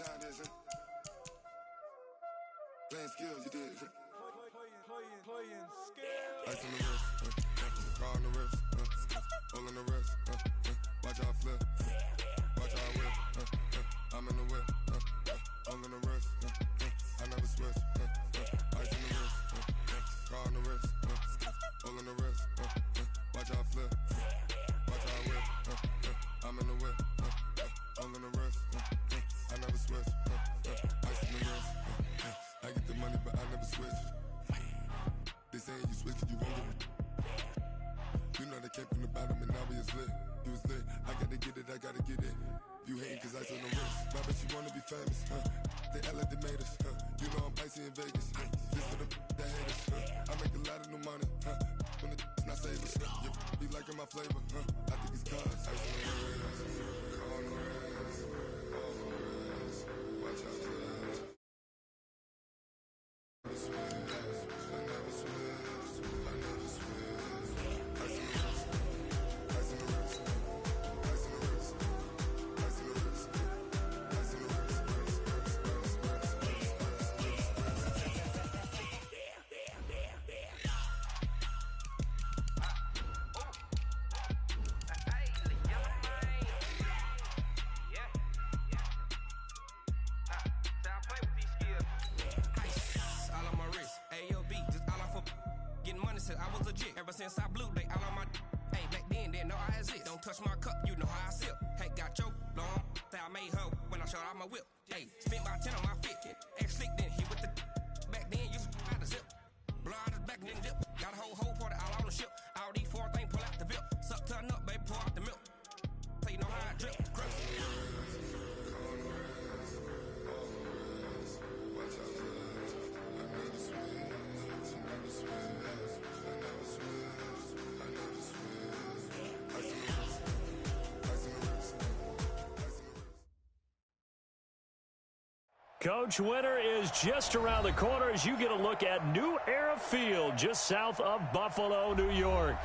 time this, playing skills, you did. Playing skills. Ice on the wrist, car on the wrist, hole in the wrist, watch how I flip, watch how I whip, I'm in the whip, hole in the wrist, I never switch, ice on the wrist, car on the wrist, hole in the wrist, watch how I flip, watch how I whip, I'm in the whip, hole in the wrist, I never switch, ice on the wrist, I get the money but I never switch. They saying you switch it, you won't get it. You know they came from the bottom and now we is lit. You was lit, I gotta get it, I gotta get it. You hating cause ice on the wrist. My bitch, you wanna be famous, They act like they made us, You know I'm icy in Vegas, This for the that hate us, I make a lot of new money, When the not savers, Be liking my flavor, I think it's cause ice on the wrist, on the wrist, on the wrist. Watch out for this. I was legit ever since I blew they all on my hey back then didn't know I exist. Don't touch my cup, you know how I sip. Hey, got your long that I made her when I showed out my whip. Hey, spent about 10 on my fit. Ex slick then hit with the back then used to out the zip. Blow out his back and then dip. Got a whole party all on the ship. All these four things pull out the VIP. Suck turn up, baby, pour out the milk. So you know how I drip. Crush. Coach, winter is just around the corner as you get a look at New Era Field just south of Buffalo, New York.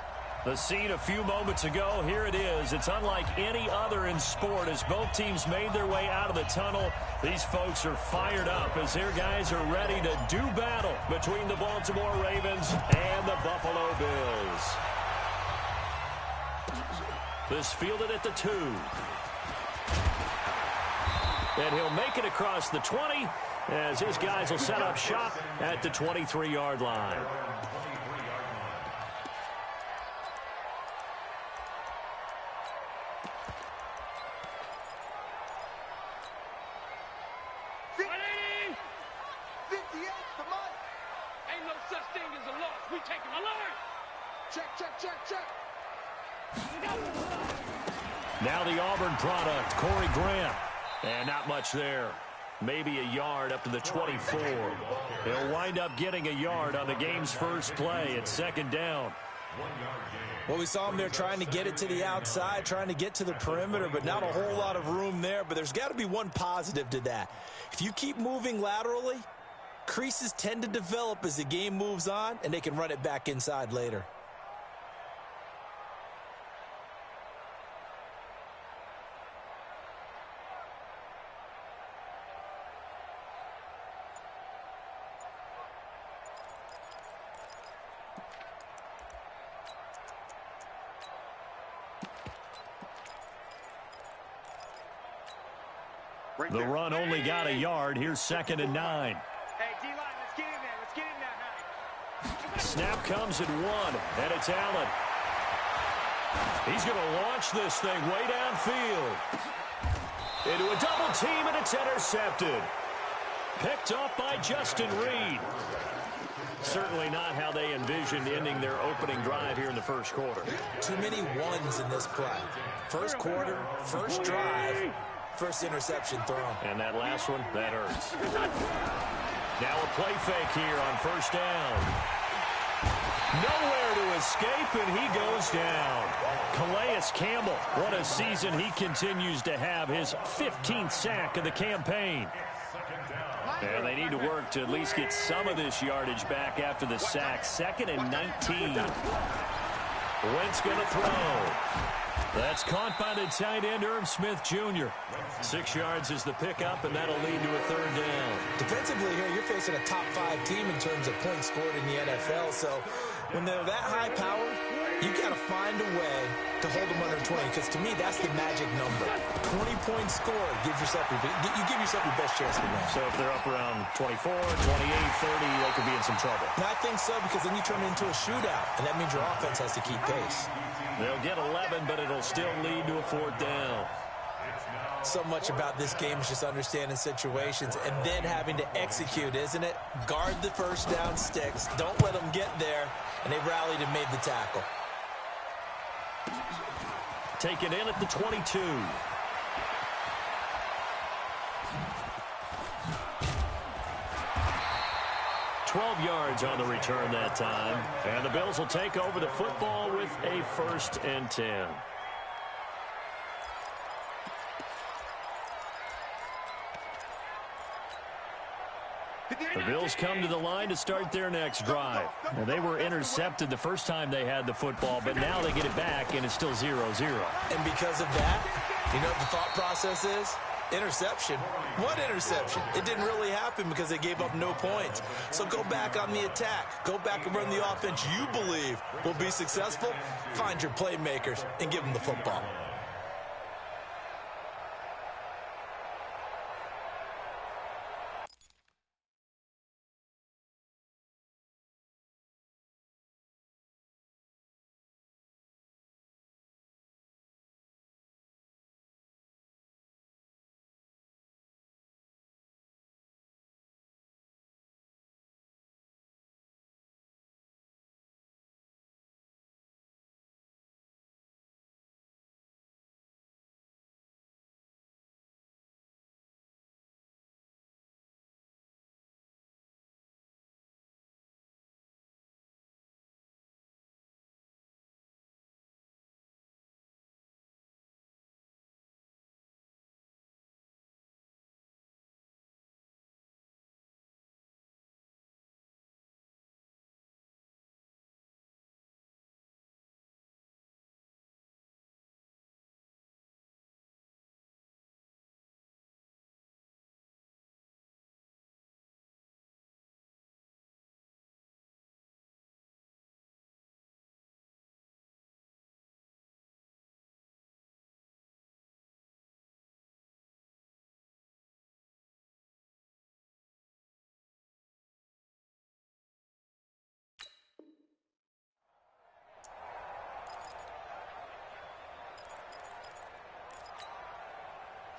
The scene a few moments ago, here it is. It's unlike any other in sport as both teams made their way out of the tunnel. These folks are fired up as their guys are ready to do battle between the Baltimore Ravens and the Buffalo Bills. This fielded at the 2. And he'll make it across the 20 as his guys will set up shop at the 23-yard line. Ain't no such thing as a loss. We taking a loss. Check. Now the Auburn product, Corey Grant. And not much there. Maybe a yard up to the 24. He'll wind up getting a yard on the game's first play. It's second down. Well, we saw him there trying to get it to the outside, trying to get to the perimeter, but not a whole lot of room there. But there's got to be one positive to that. If you keep moving laterally, creases tend to develop as the game moves on, and they can run it back inside later. The run only got a yard. Here's 2nd and 9. Hey, D-line, let's get in there. Let's get in there. Snap comes at 1, and it's Allen. He's going to launch this thing way downfield. Into a double team, and it's intercepted. Picked up by Justin Reed. Certainly not how they envisioned ending their opening drive here in the first quarter. Too many ones in this play. First quarter, first drive. First interception thrown. And that last one, that hurts. Now a play fake here on first down. Nowhere to escape, and he goes down. Calais Campbell, what a season he continues to have. His 15th sack of the campaign. And they need to work to at least get some of this yardage back after the sack. 2nd and 19. Wentz going to throw. That's caught by the tight end, Irv Smith Jr. 6 yards is the pickup, and that'll lead to a third down. Defensively here, you're facing a top 5 team in terms of points scored in the NFL. So when they're that high powered, you got to find a way to hold them under 20, because to me, that's the magic number. 20 points scored gives yourself you give yourself your best chance to win. So if they're up around 24, 28, 30, they could be in some trouble. And I think so, because then you turn it into a shootout, and that means your offense has to keep pace. They'll get 11, but it'll still lead to a fourth down. So much about this game is just understanding situations and then having to execute, isn't it? Guard the first down sticks. Don't let them get there. And they rallied and made the tackle. Taken in at the 22. $12 yards on the return that time. And the Bills will take over the football with a 1st and 10. The Bills come to the line to start their next drive. Now, they were intercepted the first time they had the football, but now they get it back, and it's still 0-0. And because of that, you know what the thought process is? Interception. What interception? It didn't really happen because they gave up no points. So go back on the attack. Go back and run the offense you believe will be successful. Find your playmakers and give them the football.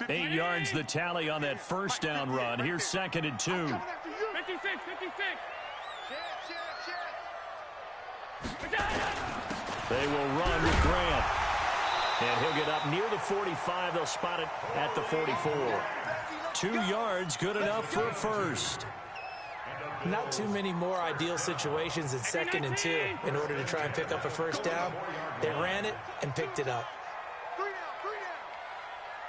Eight yards the tally on that first down run. Here's 2nd and 2. 56, 56. They will run with Grant. And he'll get up near the 45. They'll spot it at the 44. 2 yards, good enough for a first. Not too many more ideal situations in 2nd and 2 in order to try and pick up a first down. They ran it and picked it up.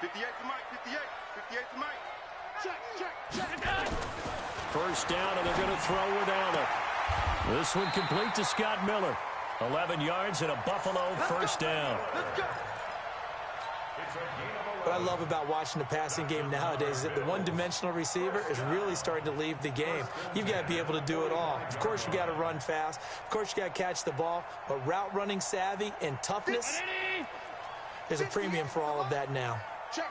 58 to Mike, 58 to Mike. Check. First down, and they're going to throw without it. This one complete to Scott Miller. 11 yards and a Buffalo first down. What I love about watching the passing game nowadays is that the one-dimensional receiver is really starting to leave the game. You've got to be able to do it all. Of course, you got to run fast. Of course, you got to catch the ball. But route running savvy and toughness, there's a premium for all of that now. Check.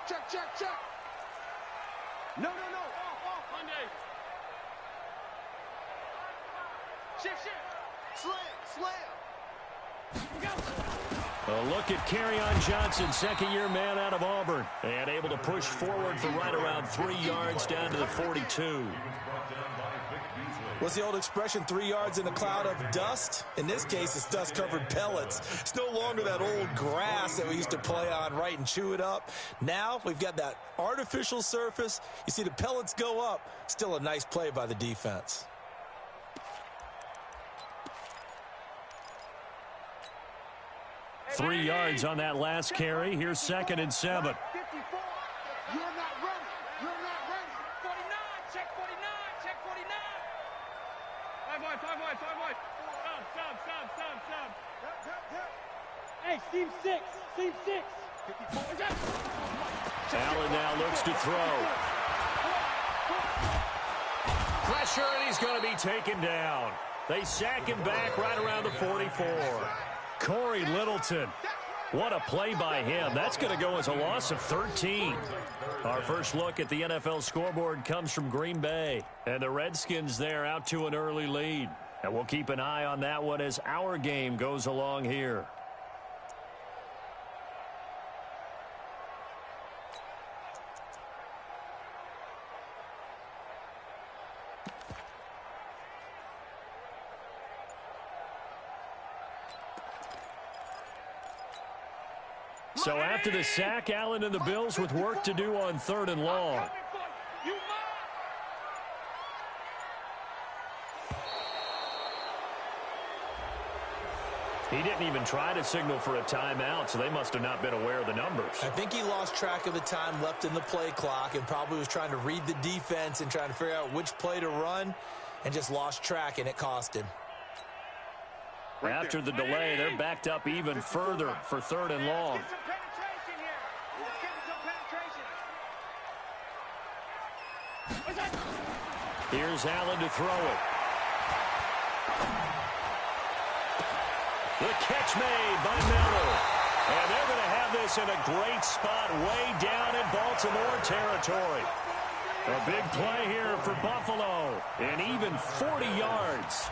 No. Monday. Shift. Slam. A look at Kerryon Johnson, 2nd-year man out of Auburn, and able to push forward for right around 3 yards down to the 42. What's the old expression, 3 yards in a cloud of dust? In this case, it's dust-covered pellets. It's no longer that old grass that we used to play on, right, and chew it up. Now we've got that artificial surface. You see the pellets go up. Still a nice play by the defense. Three yards on that last carry. Here's 2nd and 7. 54. You're not ready. 49. Check 49. 5 wide. Stop. Hey, seam 6. Seam 6. 54. Allen now looks to throw. Pressure, and he's going to be taken down. They sack him back right around the 44. Corey Littleton. What a play by him. That's going to go as a loss of 13. Our first look at the NFL scoreboard comes from Green Bay. And the Redskins there out to an early lead. And we'll keep an eye on that one as our game goes along here. So after the sack, Allen and the Bills with work to do on 3rd and long. He didn't even try to signal for a timeout, so they must have not been aware of the numbers. I think he lost track of the time left in the play clock and probably was trying to read the defense and trying to figure out which play to run and just lost track, and it cost him. After the delay, they're backed up even further for 3rd and long. Here's Allen to throw it. The catch made by Miller. And they're going to have this in a great spot way down in Baltimore territory. A big play here for Buffalo. And even 40 yards.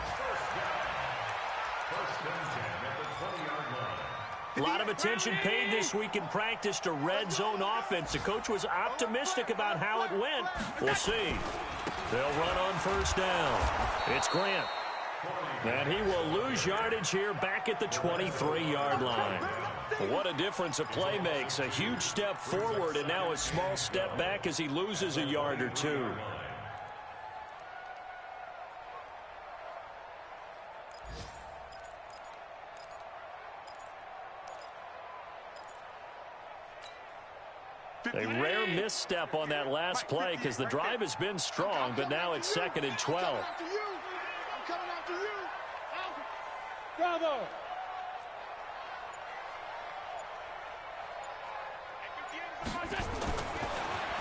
A lot of attention paid this week in practice to red zone offense. The coach was optimistic about how it went. We'll see. They'll run on 1st down. It's Grant. And he will lose yardage here back at the 23-yard line. What a difference a play makes. A huge step forward and now a small step back as he loses a yard or two. A rare misstep on that last play because the drive has been strong, but now it's 2nd and 12. I'm coming after you. Bravo.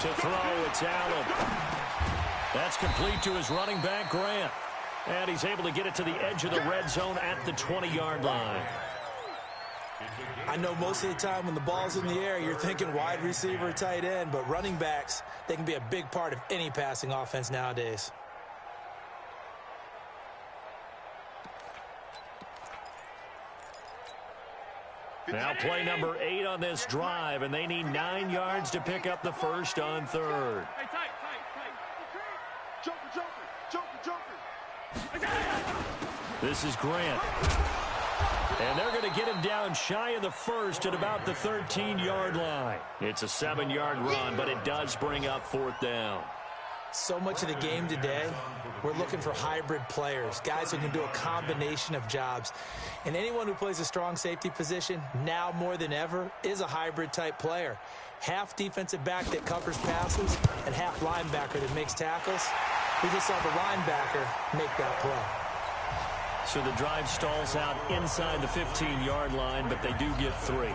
To throw, it's Allen. That's complete to his running back, Grant. And he's able to get it to the edge of the red zone at the 20-yard line. I know most of the time when the ball's in the air, you're thinking wide receiver, tight end, but running backs, they can be a big part of any passing offense nowadays. Now play number 8 on this drive, and they need 9 yards to pick up the first on 3rd. Hey, tight. Joker. This is Grant. And they're going to get him down shy of the first at about the 13-yard line. It's a 7-yard run, but it does bring up 4th down. So much of the game today, we're looking for hybrid players, guys who can do a combination of jobs. And anyone who plays a strong safety position, now more than ever, is a hybrid-type player. Half defensive back that covers passes and half linebacker that makes tackles. We just saw the linebacker make that play. So the drive stalls out inside the 15-yard line, but they do get 3.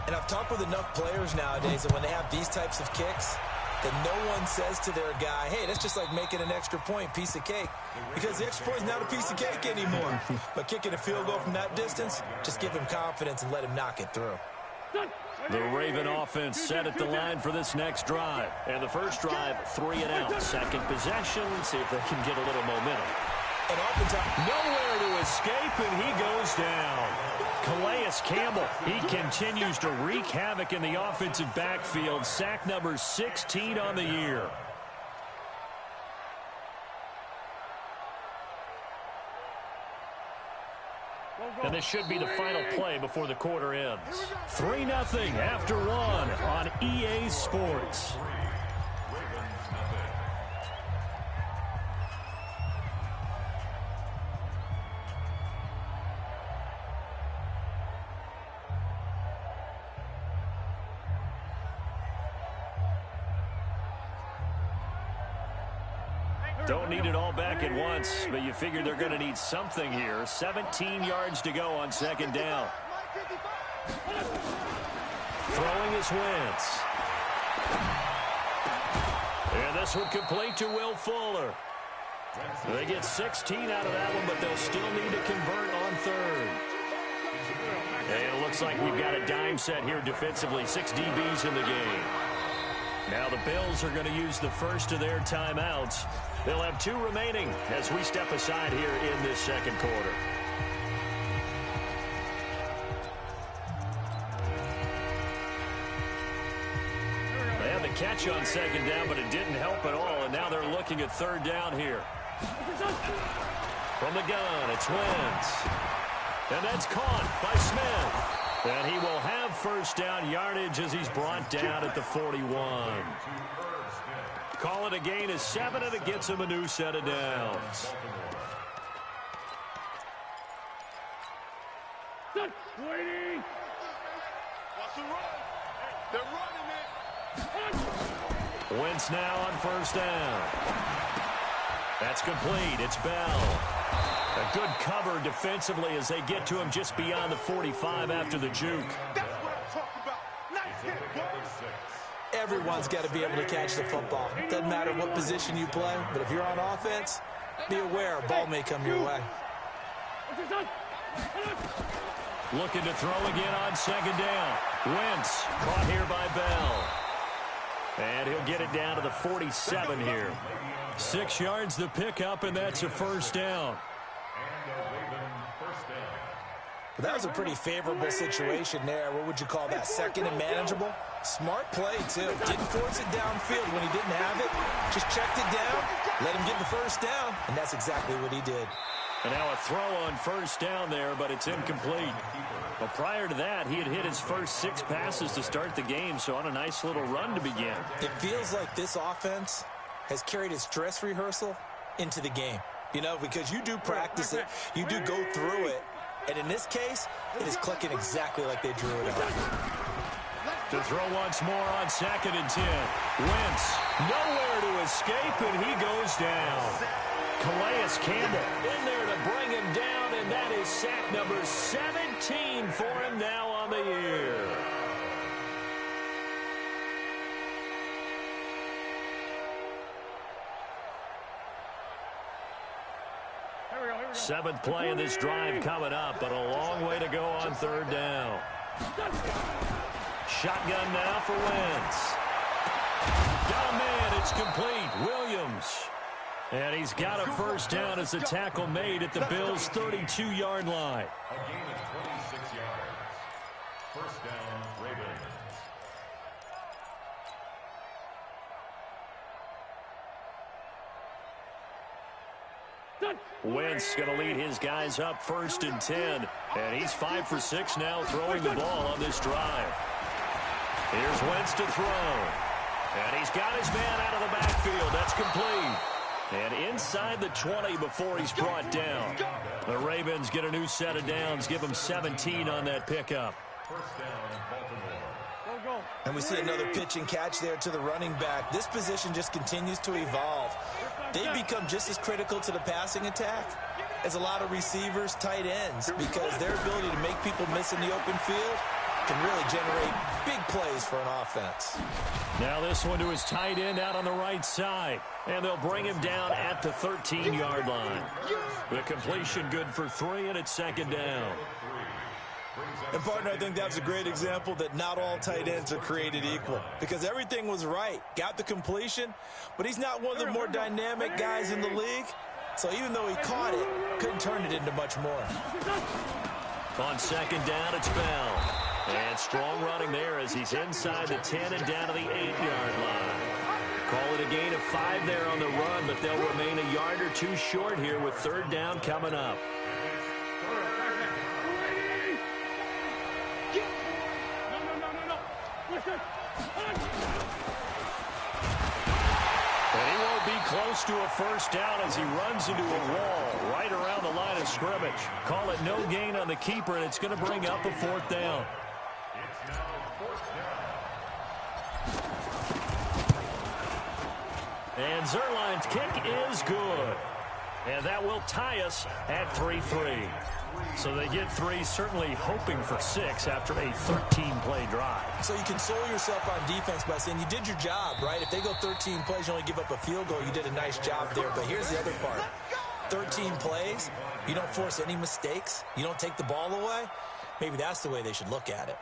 And I've talked with enough players nowadays that when they have these types of kicks, that no one says to their guy, hey, that's just like making an extra point, piece of cake. Because the extra point is not a piece of cake anymore. But kicking a field goal from that distance, just give him confidence and let him knock it through. The Raven offense set at the line for this next drive. And the first drive, 3 and out. Second possession, see if they can get a little momentum. And oftentimes, nowhere to escape, and he goes down. Calais Campbell, he continues to wreak havoc in the offensive backfield. Sack number 16 on the year. And this should be the final play before the quarter ends. 3-0 after 1 on EA Sports. Don't need it all back at once, but you figure they're going to need something here. 17 yards to go on 2nd down. Throwing is Wentz. And this one complete to Will Fuller. They get 16 out of that one, but they'll still need to convert on third. And it looks like we've got a dime set here defensively. 6 DBs in the game. Now the Bills are going to use the first of their timeouts. They'll have 2 remaining as we step aside here in this second quarter. They had the catch on second down, but it didn't help at all, and now they're looking at third down here. From the gun, it's Wentz. And that's caught by Smith. And he will have first down yardage as he's brought down at the 41. Call it a gain of 7, and it gets him a new set of downs. Waiting. What's the run? They're running it. Wentz now on first down. That's complete. It's Bell. A good cover defensively as they get to him just beyond the 45 after the juke. That's what I'm talking about. Nice hit, boys. Everyone's got to be able to catch the football. Doesn't matter what position you play, but if you're on offense, be aware a ball may come your way. Looking to throw again on second down. Wentz caught here by Bell. And he'll get it down to the 47 here. 6 yards the pickup, and that's a first down. That was a pretty favorable situation there. What would you call that? Second and manageable? Smart play, too. Didn't force it downfield when he didn't have it. Just checked it down, let him get the first down, and that's exactly what he did. And now a throw on first down there, but it's incomplete. But prior to that, he had hit his first 6 passes to start the game, so on a nice little run to begin. It feels like this offense has carried its dress rehearsal into the game. You know, because you do practice it, you do go through it, and in this case, it is clicking exactly like they drew it up. To throw once more on 2nd and 10. Wentz nowhere to escape, and he goes down. Calais Campbell in there to bring him down, and that is sack number 17 for him now on the year. Seventh play in this drive coming up, but a long way to go on third down. Shotgun now for Wentz. Got a man, it's complete. Williams. And he's got a first down as the tackle made at the Bills' 32-yard line. A gain of 26 yards. First down, Ravens. Wentz going to lead his guys up 1st and 10. And he's 5 for 6 now throwing the ball on this drive. Here's Wentz to throw. And he's got his man out of the backfield. That's complete. And inside the 20 before he's brought down. The Ravens get a new set of downs. Give them 17 on that pickup. First down, Baltimore. And we see another pitch and catch there to the running back. This position just continues to evolve. They become just as critical to the passing attack as a lot of receivers, tight ends, because their ability to make people miss in the open field can really generate big plays for an offense. Now this one to his tight end out on the right side. And they'll bring him down at the 13-yard line. The completion good for 3, and it's 2nd down. And, partner, I think that's a great example that not all tight ends are created equal, because everything was right. Got the completion, but he's not one of the more dynamic guys in the league. So even though he caught it, couldn't turn it into much more. On 2nd down, it's Bell. And strong running there as he's inside the 10 and down to the 8-yard line. Call it a gain of 5 there on the run, but they'll remain a yard or 2 short here with 3rd down coming up. And he won't be close to a first down as he runs into a wall right around the line of scrimmage. Call it no gain on the keeper, and it's going to bring up a 4th down. It's now 4th down. And Zerline's kick is good. And that will tie us at 3-3. So they get 3, certainly hoping for 6 after a 13-play drive. So you console yourself on defense by saying you did your job, right? If they go 13 plays, you only give up a field goal, you did a nice job there. But here's the other part. 13 plays, you don't force any mistakes, you don't take the ball away. Maybe that's the way they should look at it.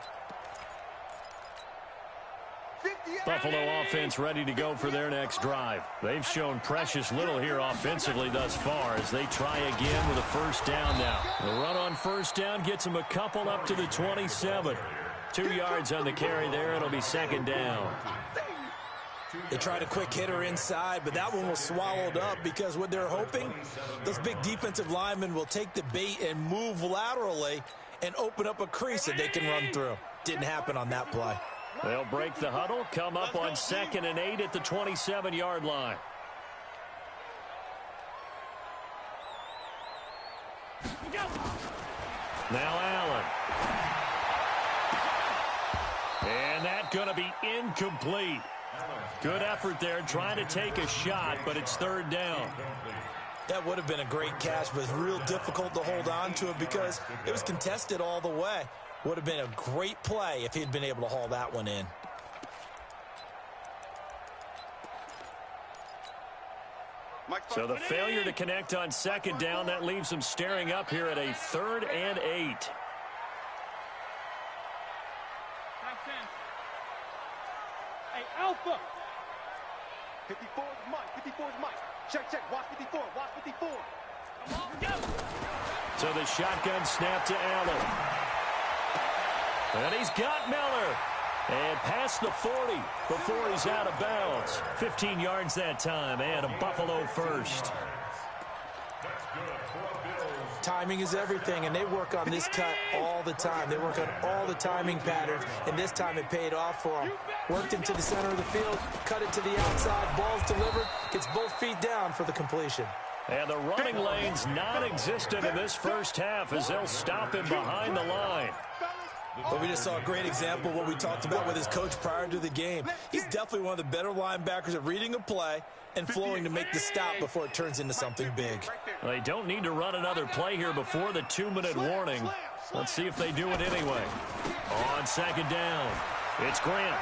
Buffalo offense ready to go for their next drive. They've shown precious little here offensively thus far as they try again with a first down now. The run on first down gets them a couple up to the 27. 2 yards on the carry there. It'll be second down. They tried a quick hitter inside, but that one was swallowed up because what they're hoping, those big defensive linemen will take the bait and move laterally and open up a crease that they can run through. Didn't happen on that play. They'll break the huddle, come up on 2nd and 8 at the 27-yard line. Now Allen. And that's going to be incomplete. Good effort there, trying to take a shot, but it's 3rd down. That would have been a great catch, but it's real difficult to hold on to it because it was contested all the way. Would have been a great play if he'd been able to haul that one in. So the failure to connect on 2nd down, that leaves them staring up here at a 3rd and 8. Hey, Alpha. 54 is Mike. 54 is Mike. Check. Watch 54. Watch 54. Come on, go. So the shotgun snap to Allen. And he's got Miller. And past the 40 before he's out of bounds. 15 yards that time and a Buffalo first. Timing is everything, and they work on this cut all the time. They work on all the timing patterns, and this time it paid off for them. Worked into the center of the field, cut it to the outside, ball's delivered, gets both feet down for the completion. And the running lane's non-existent in this first half as they'll stop him behind the line. But we just saw a great example of what we talked about with his coach prior to the game. He's definitely one of the better linebackers at reading a play and flowing to make the stop before it turns into something big. They don't need to run another play here before the 2-minute warning. Let's see if they do it anyway. On 2nd down, it's Grant.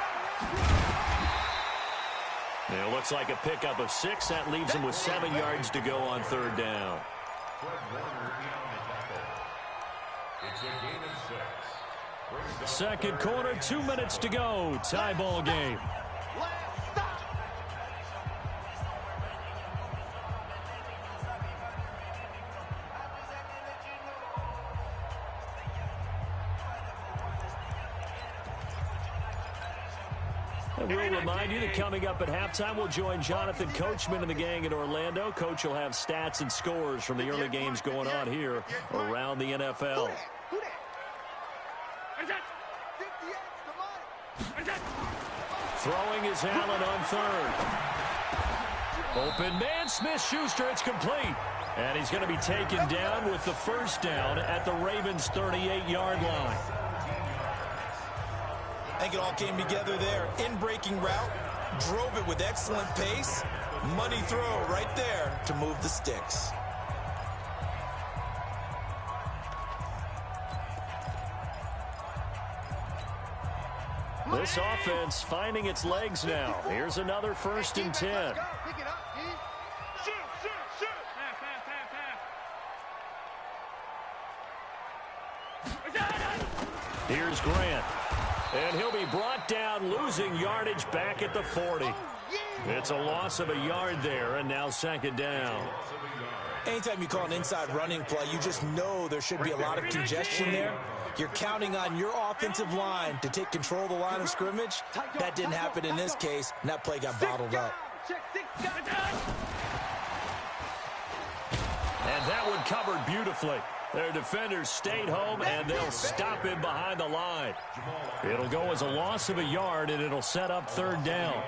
It looks like a pickup of 6. That leaves him with 7 yards to go on 3rd down. It's a game of 6. Second quarter, 2 minutes to go. Tie ball game. And we'll remind you that coming up at halftime, we'll join Jonathan Coachman and the gang in Orlando. Coach will have stats and scores from the early games going on here around the NFL. Throwing is Allen on 3rd. Open man, Smith-Schuster, it's complete. And he's going to be taken down with the first down at the Ravens' 38-yard line. I think it all came together there. In-breaking route, drove it with excellent pace. Money throw right there to move the sticks. This offense finding its legs now. Here's another 1st and 10. Here's Grant. And he'll be brought down, losing yardage back at the 40. It's a loss of a yard there, and now 2nd down. Anytime you call an inside running play, you just know there should be a lot of congestion there. You're counting on your offensive line to take control of the line of scrimmage. That didn't happen in this case, and that play got bottled up. And that one covered beautifully. Their defenders stayed home, and they'll stop him behind the line. It'll go as a loss of a yard, and it'll set up 3rd down.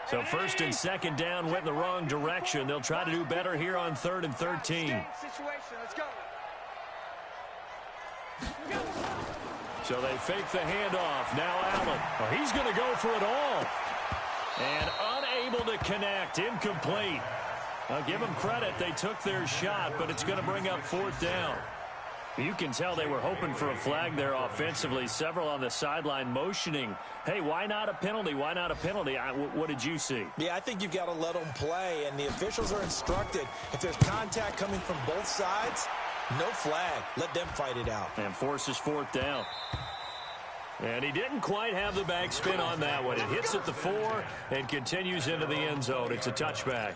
So 1st and 2nd down went in the wrong direction. They'll try to do better here on 3rd and 13. So they fake the handoff. Now Allen. Well, he's going to go for it all. And unable to connect. Incomplete. I'll give them credit. They took their shot, but it's going to bring up 4th down. You can tell they were hoping for a flag there offensively. Several on the sideline motioning, hey, why not a penalty? Why not a penalty? What did you see? Yeah, I think you've got to let them play, and the officials are instructed. If there's contact coming from both sides, no flag. Let them fight it out. And forces 4th down. And he didn't quite have the backspin on that one. It hits at the 4 and continues into the end zone. It's a touchback.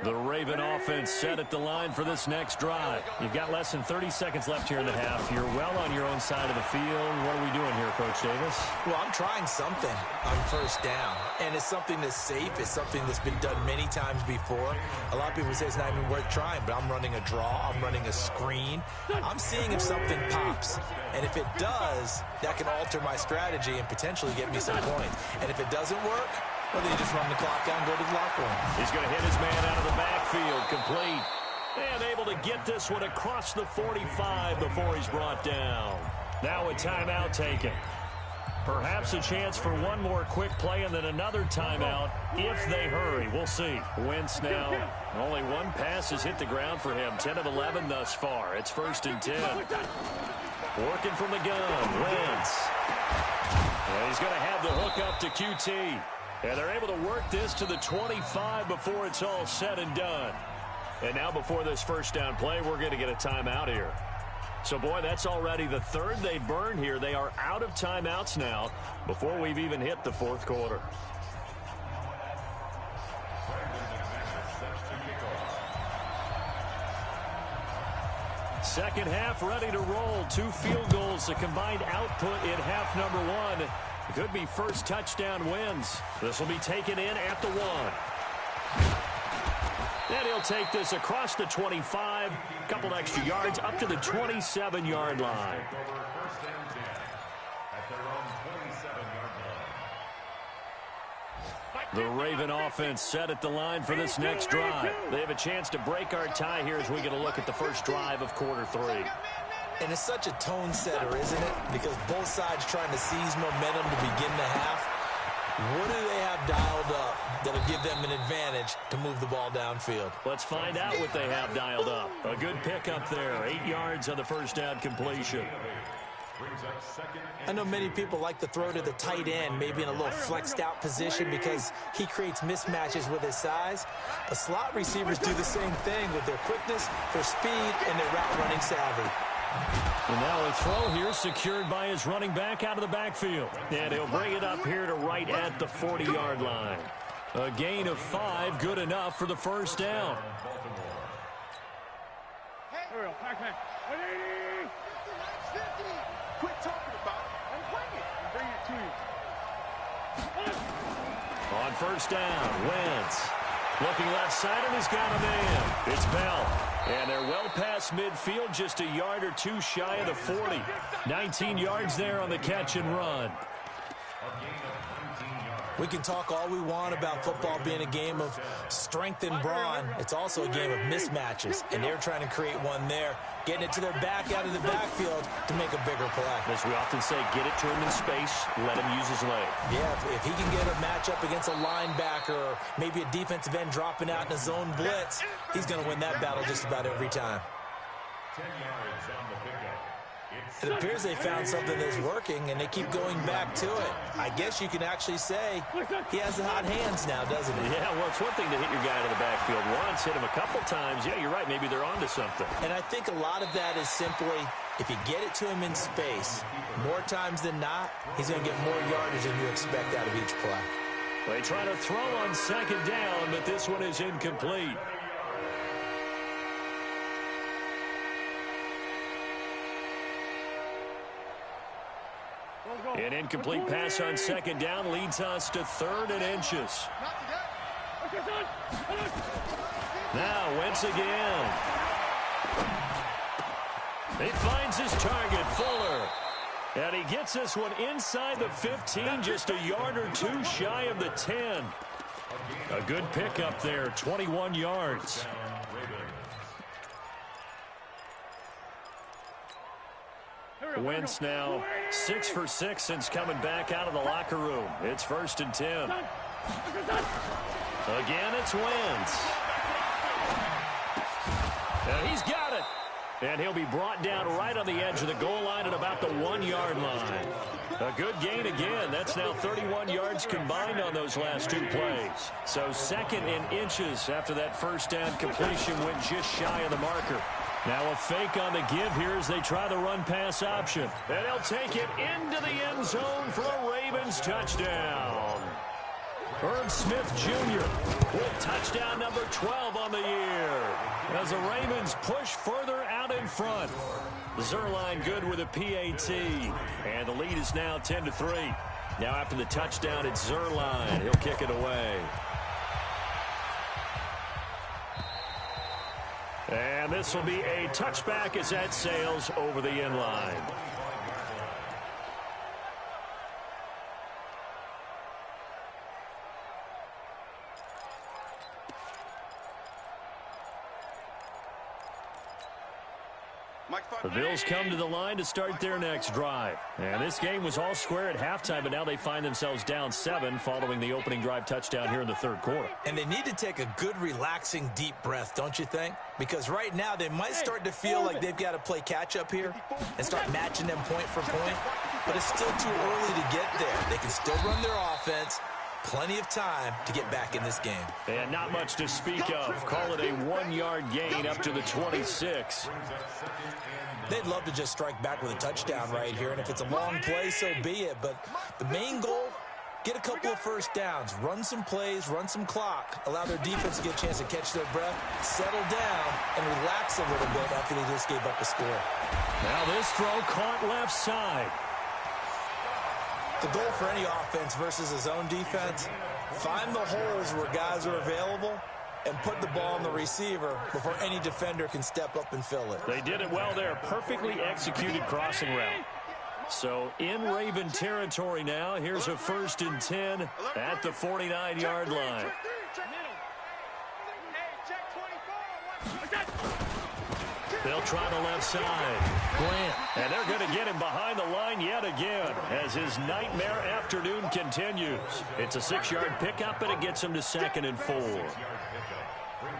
The Raven offense set at the line for this next drive. You've got less than 30 seconds left here in the half. You're well on your own side of the field. What are we doing here, Coach Davis? Well, I'm trying something on 1st down, and it's something that's safe. It's something that's been done many times before. A lot of people say it's not even worth trying, but I'm running a draw. I'm running a screen. I'm seeing if something pops, and if it does, that can alter my strategy and potentially get me some points. And if it doesn't work, well, then you just run the clock out and go to the locker room. He's going to hit his man out of the backfield. Complete. And able to get this one across the 45 before he's brought down. Now a timeout taken. Perhaps a chance for one more quick play and then another timeout if they hurry. We'll see. Wentz now. Only one pass has hit the ground for him. 10 of 11 thus far. It's 1st and 10. Working from the gun. Wentz. And he's going to have the hook up to QT. And they're able to work this to the 25 before it's all said and done. And now before this 1st down play, we're going to get a timeout here. So, boy, that's already the 3rd they burned here. They are out of timeouts now before we've even hit the 4th quarter. Second half ready to roll. 2 field goals, the combined output in half number 1. Could be first touchdown wins. This will be taken in at the 1. And he'll take this across the 25. Couple extra yards up to the 27-yard line. The Raven offense set at the line for this next drive. They have a chance to break our tie here as we get a look at the first drive of quarter 3. And it's such a tone setter, isn't it? Because both sides trying to seize momentum to begin the half. What do they have dialed up that'll give them an advantage to move the ball downfield? Let's find out what they have dialed up. A good pickup there. 8 yards on the 1st down completion. I know many people like to throw to the tight end, maybe in a little flexed out position because he creates mismatches with his size. The slot receivers do the same thing with their quickness, their speed, and their route running savvy. And now a throw here secured by his running back out of the backfield. And he'll bring it up here to right at the 40-yard line. A gain of 5, good enough for the 1st down. Quit talking about it and bring it. Bring it to you. On 1st down, Wentz. Looking left side, and he's got a man. It's Bell. And they're well past midfield, just a yard or 2 shy of the 40. 19 yards there on the catch and run. We can talk all we want about football being a game of strength and brawn. It's also a game of mismatches, and they're trying to create one there, getting it to their back out of the backfield to make a bigger play. As we often say, get it to him in space, let him use his leg. Yeah, if he can get a matchup against a linebacker or maybe a defensive end dropping out in a zone blitz, he's going to win that battle just about every time. 10 yards on the pickup. It appears they found something that's working, and they keep going back to it. I guess you can actually say he has the hot hands now, doesn't he? Yeah, well, it's one thing to hit your guy out of the backfield once, hit him a couple times. Yeah, you're right. Maybe they're onto something. And I think a lot of that is simply if you get it to him in space, more times than not, he's going to get more yardage than you expect out of each play. They try to throw on 2nd down, but this one is incomplete. An incomplete pass on 2nd down leads us to 3rd and inches. Now Wentz again. He finds his target, Fuller. And he gets this one inside the 15, just a yard or 2 shy of the 10. A good pickup there, 21 yards. Wentz now 6 for 6 since coming back out of the locker room. It's 1st and 10. Again, it's Wentz. And he's got it. And he'll be brought down right on the edge of the goal line at about the 1-yard line. A good gain again. That's now 31 yards combined on those last 2 plays. So 2nd in inches after that first down completion went just shy of the marker. Now a fake on the give here as they try the run-pass option. And they'll take it into the end zone for a Ravens touchdown. Herb Smith Jr. with touchdown number 12 on the year. As the Ravens push further out in front. Zerline good with a PAT. And the lead is now 10-3. Now after the touchdown, it's Zerline. He'll kick it away. And this will be a touchback as that sails over the end line. The Bills come to the line to start their next drive. And this game was all square at halftime, but now they find themselves down 7 following the opening drive touchdown here in the 3rd quarter. And they need to take a good, relaxing, deep breath, don't you think? Because right now they might start to feel like they've got to play catch-up here and start matching them point for point. But it's still too early to get there. They can still run their offense. Plenty of time to get back in this game. And not much to speak of. Call it a 1-yard gain up to the 26. They'd love to just strike back with a touchdown right here, and if it's a long play, so be it. But the main goal, get a couple of first downs, run some plays, run some clock, allow their defense to get a chance to catch their breath, settle down, and relax a little bit after they just gave up a score. Now this throw caught left side. The goal for any offense versus a zone defense, find the holes where guys are available and put the ball on the receiver before any defender can step up and fill it. They did it well there. Perfectly executed crossing route. So in Raven territory now. Here's a 1st and 10 at the 49-yard line. They'll try the left side. Grant. And they're going to get him behind the line yet again as his nightmare afternoon continues. It's a 6-yard pickup, and it gets him to 2nd and 4. Brings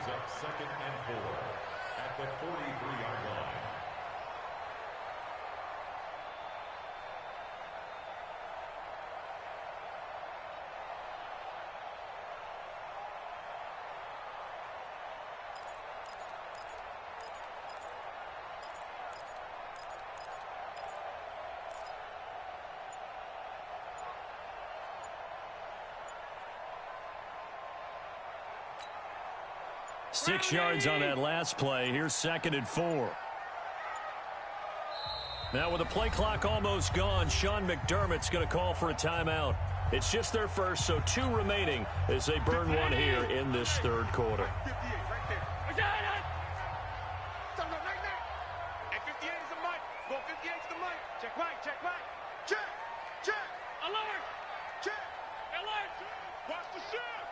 up 2nd and 4 at the 43-yard line. Six yards on that last play. Here's 2nd and 4. Now with the play clock almost gone, Sean McDermott's going to call for a timeout. It's just their first, so 2 remaining as they burn one here in this 3rd quarter. 58 right there. And 58 is the mic. Go 58 is the mic. Check right, check right. Check, check. Alert. Check. Alert. Watch the shift.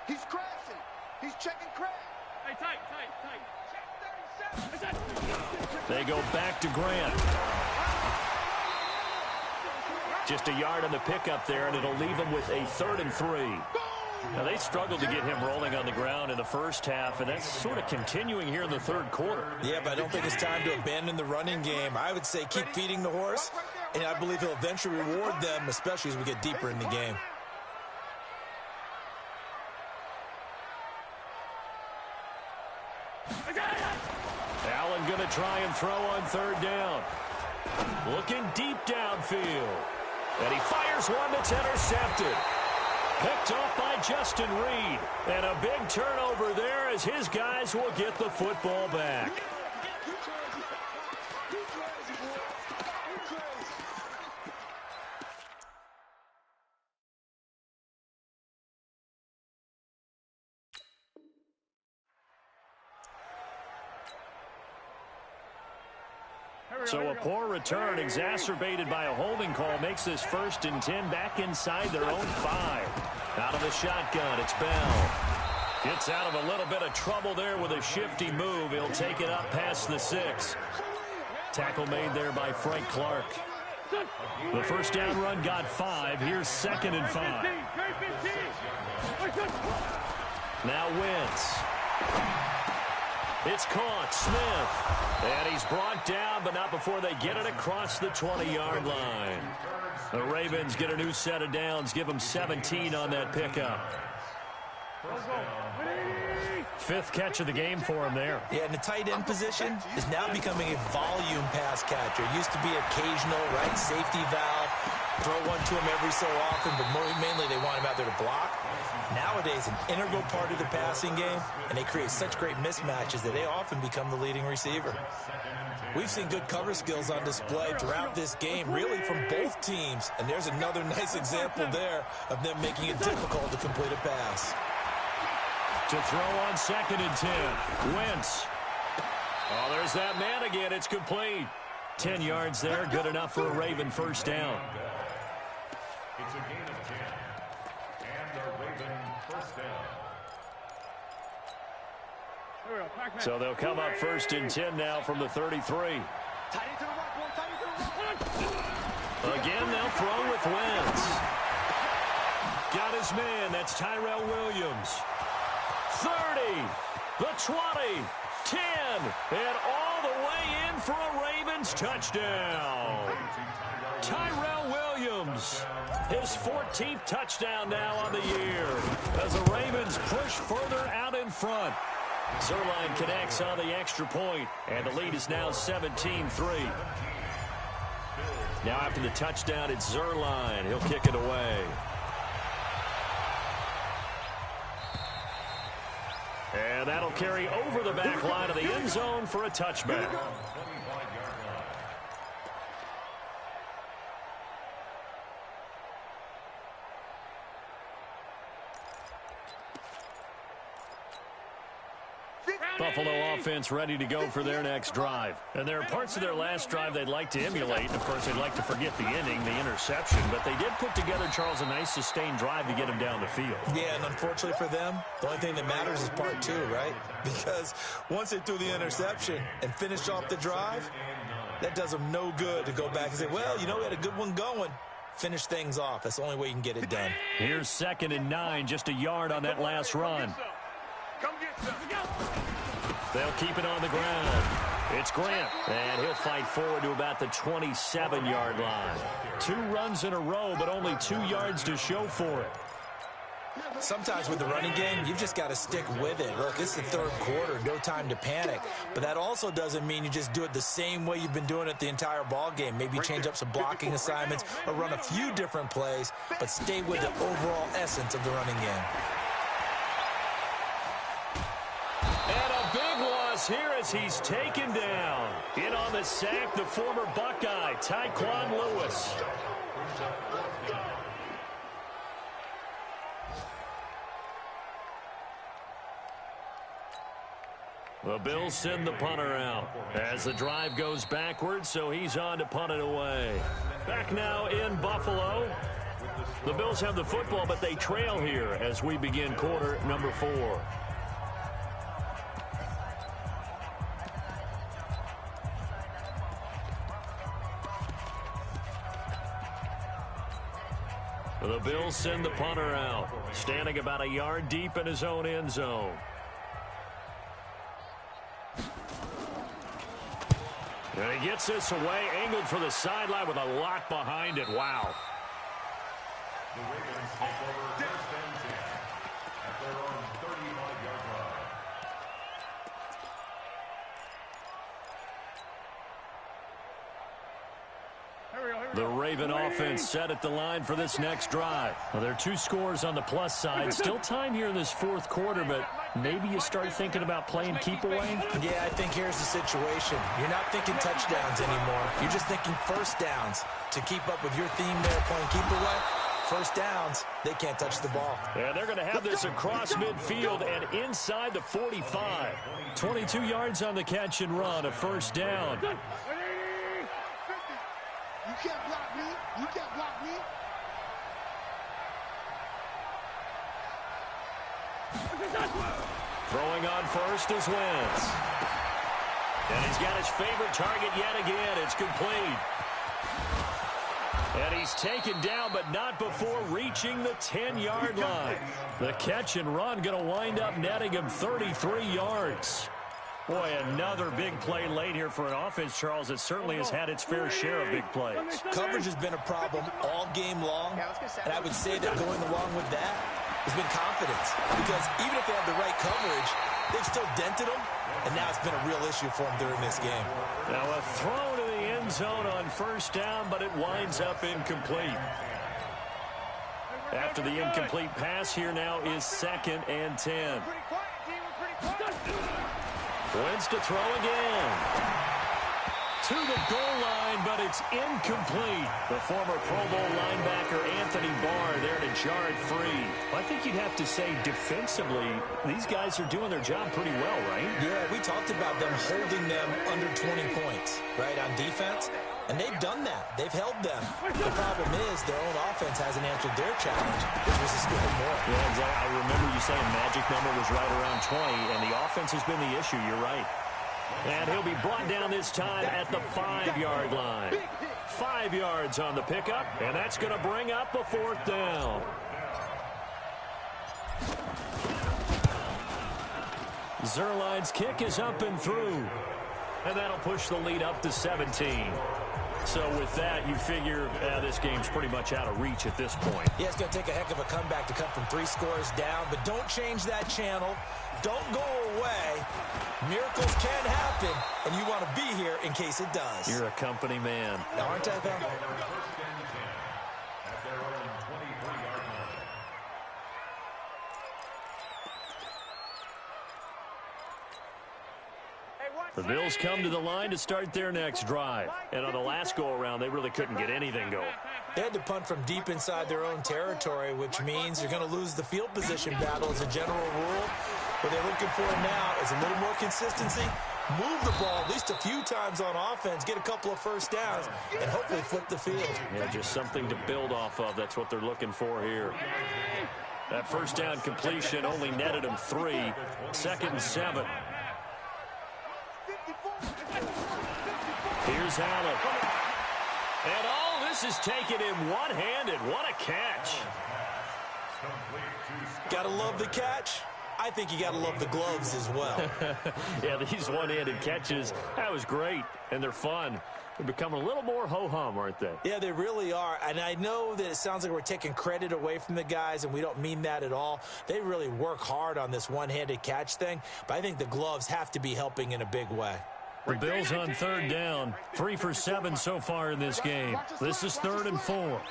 He's crashing. He's checking crash. Hey, tight. Check 37. They go back to Grant. Just a yard on the pickup there, and it'll leave them with a 3rd and 3. Now, they struggled to get him rolling on the ground in the first half, and that's sort of continuing here in the 3rd quarter. Yeah, but I don't think it's time to abandon the running game. I would say keep feeding the horse, and I believe he'll eventually reward them, especially as we get deeper in the game. Allen going to try and throw on 3rd down. Looking deep downfield. And he fires one that's intercepted. Picked off by Justin Reed. And a big turnover there as his guys will get the football back. So a poor return exacerbated by a holding call makes this 1st and 10 back inside their own 5. Out of the shotgun, it's Bell. Gets out of a little bit of trouble there with a shifty move. He'll take it up past the 6. Tackle made there by Frank Clark. The first down run got 5. Here's 2nd and 5. Now Wentz. It's caught. Smith. And he's brought down, but not before they get it across the 20-yard line. The Ravens get a new set of downs. Give them 17 on that pickup. 5th catch of the game for him there. Yeah, and the tight end position is now becoming a volume pass catcher. It used to be occasional, right, safety valve, throw one to him every so often, but mainly they want him out there to block. Nowadays, an integral part of the passing game, and they create such great mismatches that they often become the leading receiver. We've seen good cover skills on display throughout this game, really from both teams, and there's another nice example there of them making it difficult to complete a pass. To throw on 2nd and 10. Wentz. Oh, there's that man again. It's complete. 10 yards there. Good enough for a Raven first down. It's a gain of 10. And the Raven first down. So they'll come up 1st and 10 now from the 33. Again, they'll throw with Wentz. Got his man. That's Tyrell Williams. 30, the 20, 10, and all the way in for a Ravens touchdown. Tyrell Williams, his 14th touchdown now on the year as the Ravens push further out in front. Zerline connects on the extra point, and the lead is now 17-3. Now after the touchdown, it's Zerline. He'll kick it away. And that'll carry over the back line of the end zone for a touchback. Buffalo offense ready to go for their next drive. And there are parts of their last drive they'd like to emulate. And, of course, they'd like to forget the ending, the interception. But they did put together, Charles, a nice sustained drive to get him down the field. Yeah, and unfortunately for them, the only thing that matters is part 2, right? Because once they threw the interception and finished off the drive, that does them no good to go back and say, well, you know, we had a good one going. Finish things off. That's the only way you can get it done. Here's 2nd and 9, just a yard on that last run. Come get some. They'll keep it on the ground. It's Grant, and he'll fight forward to about the 27-yard line. 2 runs in a row, but only 2 yards to show for it. Sometimes with the running game, you've just got to stick with it. Look, it's the 3rd quarter, no time to panic. But that also doesn't mean you just do it the same way you've been doing it the entire ball game. Maybe change up some blocking assignments or run a few different plays, but stay with the overall essence of the running game. And a big loss here as he's taken down. In on the sack, the former Buckeye, Tyquan Lewis. The Bills send the punter out as the drive goes backwards, so he's on to punt it away. Back now in Buffalo. The Bills have the football, but they trail here as we begin quarter number 4. The Bills send the punter out, standing about a yard deep in his own end zone. And he gets this away, angled for the sideline with a lot behind it. Wow. The Ravens take over first and 10 at their own 35-yard line. The Raven offense set at the line for this next drive. Well, there are 2 scores on the plus side. Still time here in this 4th quarter, but maybe you start thinking about playing keep away? Yeah, I think here's the situation. You're not thinking touchdowns anymore. You're just thinking first downs. To keep up with your theme there, playing keep away, first downs, they can't touch the ball. Yeah, they're going to have this across midfield and inside the 45. 22 yards on the catch and run, a first down. You can't block me. You can't block me. Throwing on first is Wentz. And he's got his favorite target yet again. It's complete. And he's taken down, but not before reaching the 10-yard line. The catch and run going to wind up netting him 33 yards. Boy, another big play late here for an offense, Charles, that certainly has had its fair share of big plays. Coverage has been a problem all game long, and I would say that going along with that has been confidence. Because even if they have the right coverage, they've still dented them, and now it's been a real issue for them during this game. Now a throw to the end zone on first down, but it winds up incomplete. After the incomplete pass, here now is 2nd and 10. Wentz to throw again. To the goal line, but it's incomplete. The former Pro Bowl linebacker Anthony Barr there to jar it free. I think you'd have to say defensively, these guys are doing their job pretty well, right? Yeah, we talked about them holding them under 20 points, right, on defense. And they've done that. They've held them. The problem is their own offense hasn't answered their challenge, which was to score more. Yeah, exactly. I remember you saying magic number was right around 20, and the offense has been the issue. You're right. And he'll be brought down this time at the 5-yard line. 5 yards on the pickup, and that's going to bring up a 4th down. Zerline's kick is up and through. And that'll push the lead up to 17. So with that, you figure this game's pretty much out of reach at this point. Yeah, it's going to take a heck of a comeback to come from 3 scores down, but don't change that channel. Don't go away. Miracles can happen, and you want to be here in case it does. You're a company man. Aren't I, though? The Bills come to the line to start their next drive. And on the last go-around, they really couldn't get anything going. They had to punt from deep inside their own territory, which means you're going to lose the field position battle as a general rule. What they're looking for now is a little more consistency, move the ball at least a few times on offense, get a couple of first downs, and hopefully flip the field. Yeah, just something to build off of. That's what they're looking for here. That first down completion only netted them 3. 2nd and 7. Here's Allen. And all this is taken in one-handed. What a catch. Gotta love the catch. I think you gotta love the gloves as well. Yeah, these one-handed catches, that was great, and they're fun. They've become a little more ho-hum, aren't they? Yeah, they really are. And I know that it sounds like we're taking credit away from the guys, and we don't mean that at all. They really work hard on this one-handed catch thing, but I think the gloves have to be helping in a big way. The Bills on 3rd down. 3 for 7 so far in this game. This is 3rd and 4.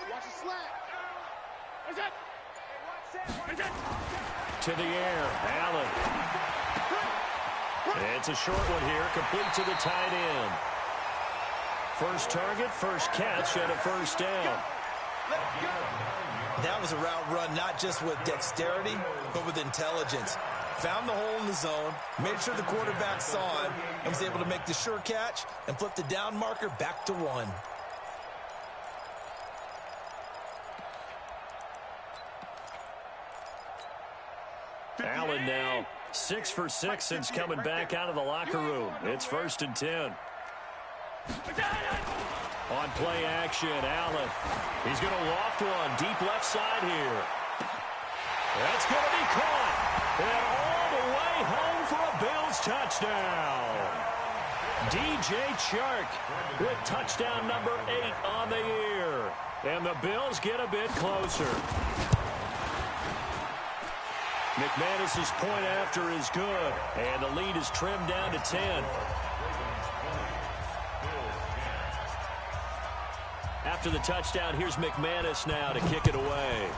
To the air, Allen. It's a short one here, complete to the tight end. First target, first catch, and a first down. That was a route run not just with dexterity, but with intelligence. Found the hole in the zone, made sure the quarterback saw him, and was able to make the sure catch and flip the down marker back to 1. Allen now 6 for 6 since coming back out of the locker room. It's 1st and 10. On play action, Allen. He's going to loft one deep left side here. That's going to be caught. And all the way home for a Bills touchdown. DJ Chark with touchdown number 8 on the year. And the Bills get a bit closer. McManus's point after is good. And the lead is trimmed down to 10. After the touchdown, here's McManus now to kick it away.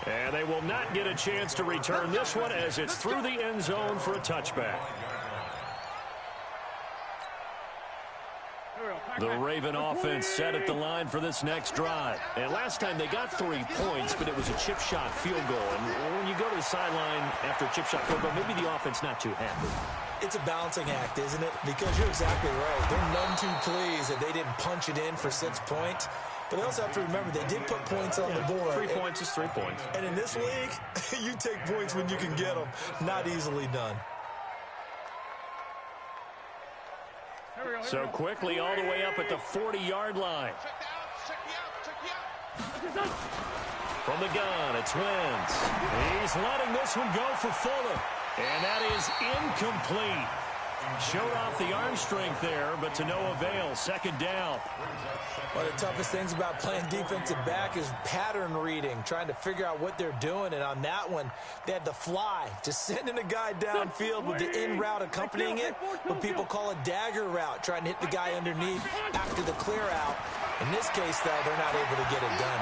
And they will not get a chance to return this one as it's through the end zone for a touchback. The Raven offense set at the line for this next drive. And last time they got 3 points, but it was a chip shot field goal. And when you go to the sideline after a chip shot field goal, maybe the offense not too happy. It's a balancing act, isn't it? Because you're exactly right. They're none too pleased that they didn't punch it in for 6 points. But they also have to remember they did put points on the board. 3 points is 3 points. And in this league, you take points when you can get them. Not easily done. So quickly all the way up at the 40-yard line. From the gun, it's Wentz. He's letting this one go for Fuller. And that is incomplete. Showed off the arm strength there, but to no avail. Second down. One of the toughest things about playing defensive back is pattern reading, trying to figure out what they're doing. And on that one, they had the fly, just sending a guy downfield with the in route accompanying it, what people call a dagger route, trying to hit the guy underneath after the clear out. In this case, though, they're not able to get it done.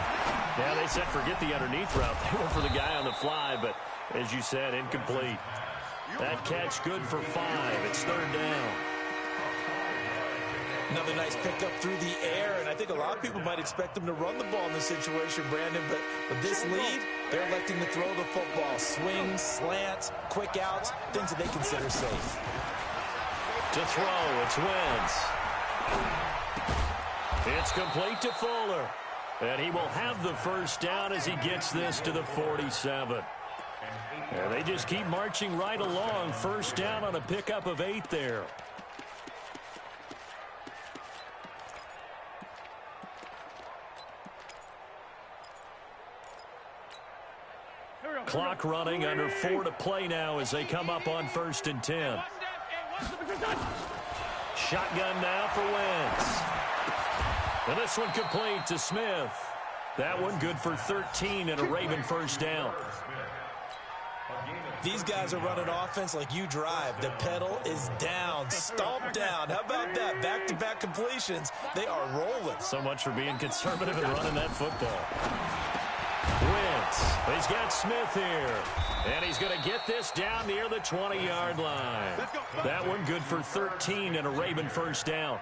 Yeah, they said forget the underneath route. They went for the guy on the fly, but as you said, incomplete. That catch good for 5. It's third down. Another nice pickup through the air, and I think a lot of people might expect them to run the ball in this situation, Brandon, but with this lead, they're electing to throw the football. Swings, slants, quick outs, things that they consider safe. To throw, it's Wentz. It's complete to Fuller, and he will have the first down as he gets this to the 47. Yeah, they just keep marching right along. First down on a pickup of 8 there. Clock running, under 4 to play now as they come up on 1st and 10. Shotgun now for Wentz. And this one complete to Smith. That one good for 13 and a Raven first down. These guys are running offense like you drive. The pedal is down, stomped down. How about that? Back-to-back completions. They are rolling. So much for being conservative and running that football. Wentz. He's got Smith here. And he's going to get this down near the 20-yard line. That one good for 13 and a Raven first down.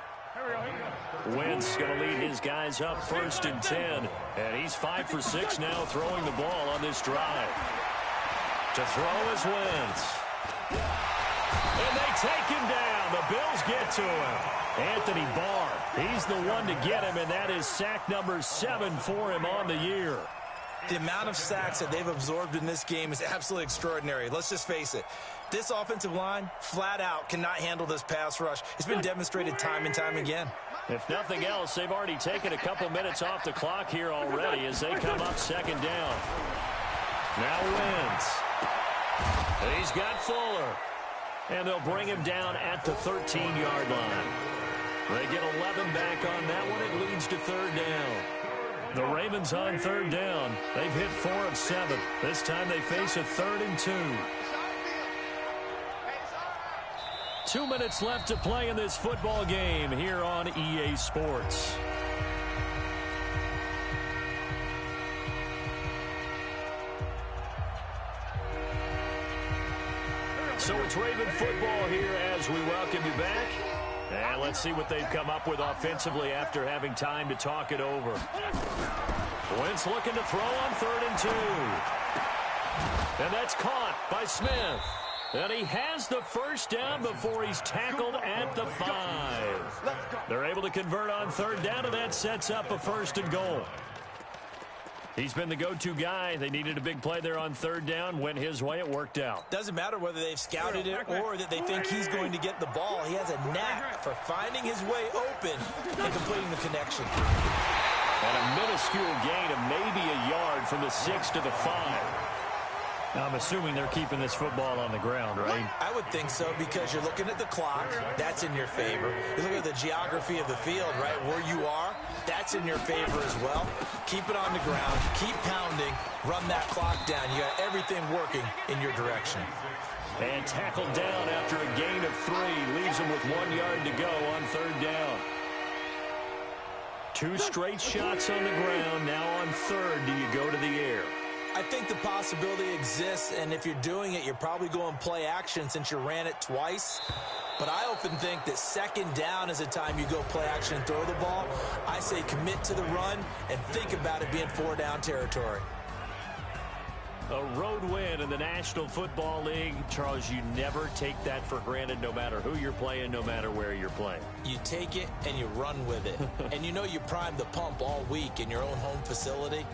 Wentz going to lead his guys up 1st and 10. And he's 5 for 6 now throwing the ball on this drive. To throw is Wentz. And they take him down. The Bills get to him. Anthony Barr. He's the one to get him, and that is sack number 7 for him on the year. The amount of sacks that they've absorbed in this game is absolutely extraordinary. Let's just face it. This offensive line, flat out, cannot handle this pass rush. It's been demonstrated time and time again. If nothing else, they've already taken a couple minutes off the clock here already as they come up second down. Now Wentz. He's got Fuller. And they'll bring him down at the 13-yard line. They get 11 back on that one. It leads to third down. The Ravens on third down. They've hit 4 of 7. This time they face a 3rd and 2. 2 minutes left to play in this football game here on EA Sports. So it's Raven football here as we welcome you back. And let's see what they've come up with offensively after having time to talk it over. Wentz looking to throw on 3rd and 2. And that's caught by Smith. And he has the first down before he's tackled at the 5. They're able to convert on third down, and that sets up a 1st and goal. He's been the go-to guy. They needed a big play there on third down. Went his way. It worked out. Doesn't matter whether they've scouted it or that they think he's going to get the ball. He has a knack for finding his way open and completing the connection. And a minuscule gain of maybe a yard from the 6 to the 5. Now, I'm assuming they're keeping this football on the ground, right? I would think so, because you're looking at the clock. That's in your favor. You look at the geography of the field, right? Where you are, that's in your favor as well. Keep it on the ground. Keep pounding. Run that clock down. You got everything working in your direction. And tackled down after a gain of 3. Leaves him with 1 yard to go on third down. 2 straight shots on the ground. Now on third, do you go to the air? I think the possibility exists, and if you're doing it, you're probably going play action since you ran it twice. But I often think that second down is a time you go play action and throw the ball. I say commit to the run and think about it being 4 down territory. A road win in the National Football League. Charles, you never take that for granted no matter who you're playing, no matter where you're playing. You take it and you run with it. And you know you primed the pump all week in your own home facility.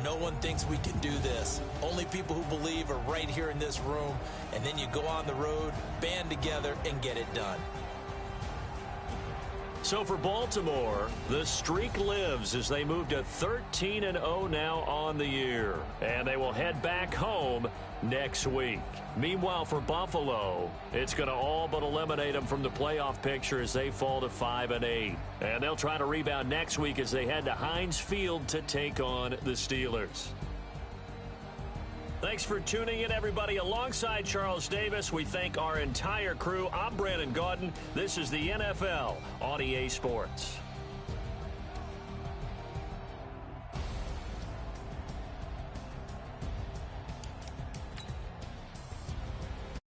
No one thinks we can do this. Only people who believe are right here in this room. And then you go on the road, band together, and get it done. So for Baltimore, the streak lives as they move to 13-0 now on the year. And they will head back home next week. Meanwhile, for Buffalo, it's going to all but eliminate them from the playoff picture as they fall to 5-8. And they'll try to rebound next week as they head to Heinz Field to take on the Steelers. Thanks for tuning in, everybody. Alongside Charles Davis, we thank our entire crew. I'm Brandon Gaudin. This is the NFL on EA Sports.